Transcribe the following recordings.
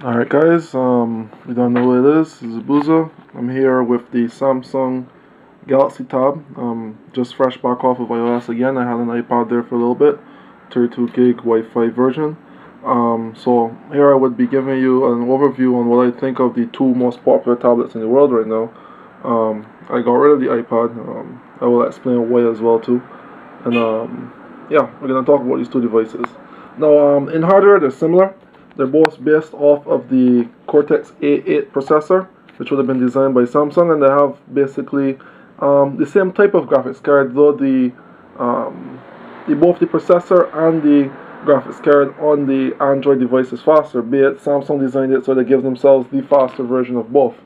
Alright guys, you don't know what it is. This is Booza. I'm here with the Samsung Galaxy Tab. Just fresh back off of iOS again. I had an iPad there for a little bit, 32 gig Wi-Fi version. So here I would be giving you an overview on what I think of the two most popular tablets in the world right now. I got rid of the iPad. I will explain why as well too. And yeah, we're gonna talk about these two devices. Now, in hardware, they're similar. They're both based off of the Cortex A8 processor, which would have been designed by Samsung, and they have basically the same type of graphics card, though both the processor and the graphics card on the Android device is faster, be it Samsung designed it so they give themselves the faster version of both.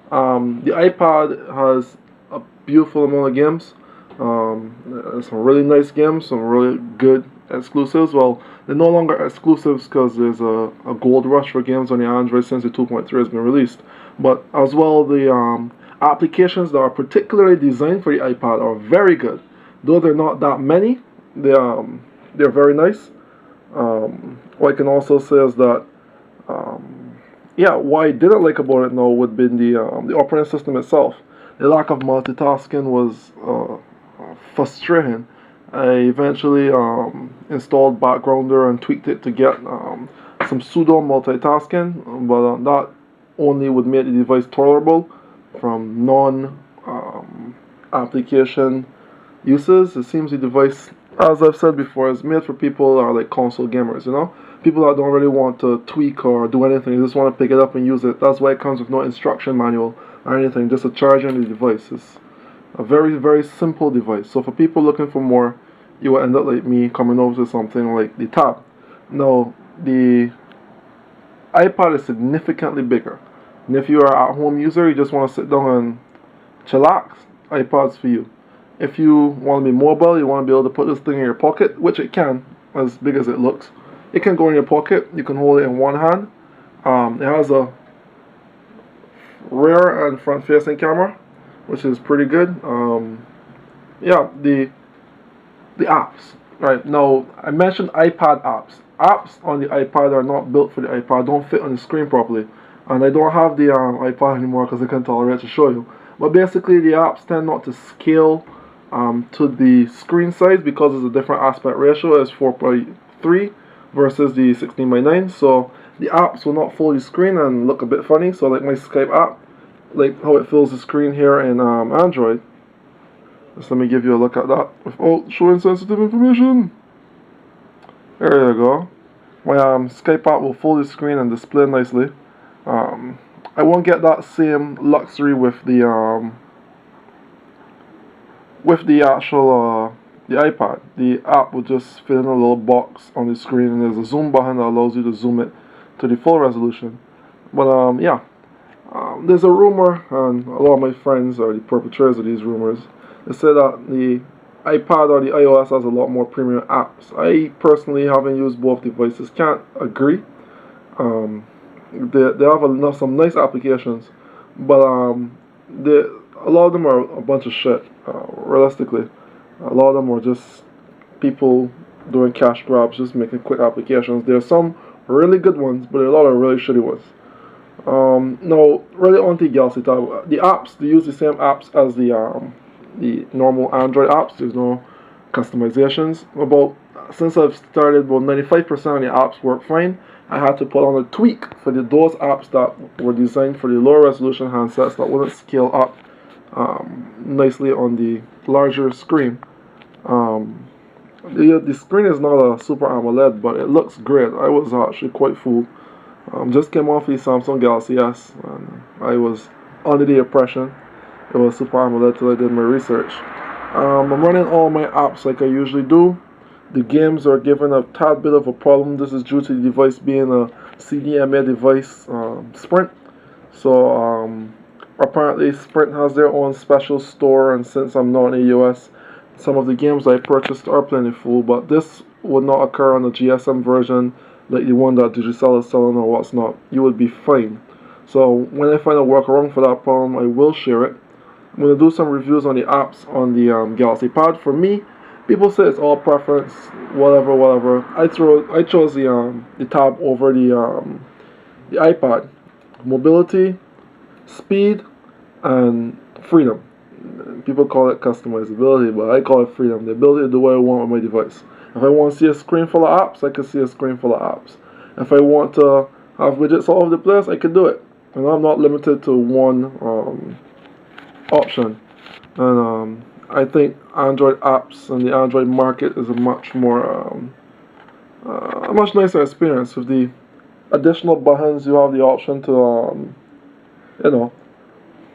The iPad has a beautiful amount of games. Some really nice games, some really good exclusives. Well, they're no longer exclusives because there's a gold rush for games on the Android since the 2.3 has been released. But as well, the applications that are particularly designed for the iPad are very good. Though they're not that many, they're very nice. What I can also say is that yeah, what I didn't like about it now would be the operating system itself. The lack of multitasking was frustrating. I eventually installed Backgrounder and tweaked it to get some pseudo multitasking, but that only would make the device tolerable from non-application uses. It seems the device, as I've said before, is made for people that are like console gamers, people that don't really want to tweak or do anything. They just want to pick it up and use it. That's why it comes with no instruction manual or anything, just a charger and the device. It's a very, very simple device. So for people looking for more, you will end up like me, coming over to something like the Tab. Now, the iPad is significantly bigger. And if you are an at-home user, you just want to sit down and chillax, iPad's for you. If you want to be mobile, you want to be able to put this thing in your pocket, which it can, as big as it looks. It can go in your pocket. You can hold it in one hand. It has a rear and front-facing camera, which is pretty good. Yeah, the apps. Right, now, I mentioned iPad apps. Apps on the iPad are not built for the iPad, don't fit on the screen properly. And I don't have the iPad anymore because I can't tolerate to show you. But basically, the apps tend not to scale to the screen size because it's a different aspect ratio. It's 4:3 versus the 16:9. So the apps will not fold the screen and look a bit funny. So like my Skype app, like how it fills the screen here in Android. Just let me give you a look at that without showing sensitive information. There you go. My Skype app will fold the screen and display nicely. I won't get that same luxury with the actual the iPad. The app will just fit in a little box on the screen, and there's a zoom button that allows you to zoom it to the full resolution. But yeah. There's a rumor, and a lot of my friends are the perpetrators of these rumors. They say that the iPad or the iOS has a lot more premium apps. I personally haven't used both devices, can't agree. They have some nice applications, but a lot of them are a bunch of shit, realistically. A lot of them are just people doing cash grabs, just making quick applications. There are some really good ones, but there are a lot of really shitty ones. No, really on the Galaxy Tab, the apps, they use the same apps as the normal Android apps. There's no customizations. Since I've started, about 95% of the apps work fine. I had to put on a tweak for those apps that were designed for the lower resolution handsets that wouldn't scale up nicely on the larger screen. The screen is not a Super AMOLED, but it looks great. I was actually quite fooled. Just came off the Samsung Galaxy S, and I was under the impression it was Super AMOLED till I did my research. I'm running all my apps like I usually do. The games are given a tad bit of a problem. This is due to the device being a CDMA device, Sprint. So apparently Sprint has their own special store, and since I'm not in the US, some of the games I purchased are plentiful, but this would not occur on the GSM version like the one that Digicel is selling or what's not. You would be fine. So when I find a workaround for that problem, I will share it. I'm going to do some reviews on the apps on the Galaxy Pad. For me, people say it's all preference, whatever. I chose the tab over the the iPad: mobility, speed, and freedom. People call it customizability, but I call it freedom. The ability to do what I want with my device. If I want to see a screen full of apps, I can see a screen full of apps. If I want to have widgets all over the place, I can do it. And I'm not limited to one option. And I think Android apps and the Android market is a much nicer experience. With the additional buttons, you have the option to you know,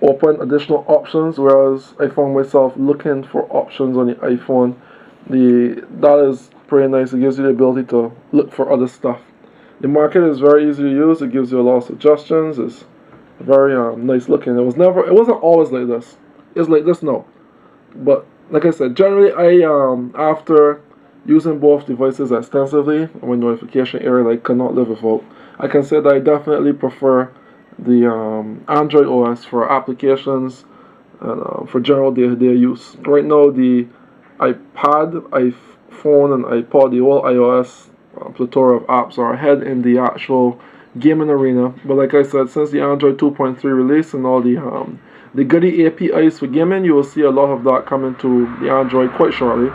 open additional options, whereas I found myself looking for options on the iPhone. That is pretty nice. It gives you the ability to look for other stuff. The market is very easy to use. It gives you a lot of suggestions. It's very nice looking. It wasn't always like this. It's like this now. But like I said, generally after using both devices extensively, my notification area I cannot live without, I can say that I definitely prefer the Android OS for applications and for general day-to-day use. Right now, the iPad, iPhone, and iPod, the whole iOS plethora of apps are ahead in the actual gaming arena. But like I said, since the Android 2.3 release and all the goody APIs for gaming, you will see a lot of that coming to the Android quite shortly.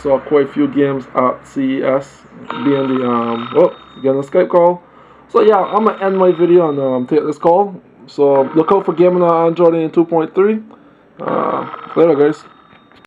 Saw quite a few games at CES, being getting a Skype call. So yeah, I'm gonna end my video and take this call. So look out for gaming on Android in 2.3. Later, guys.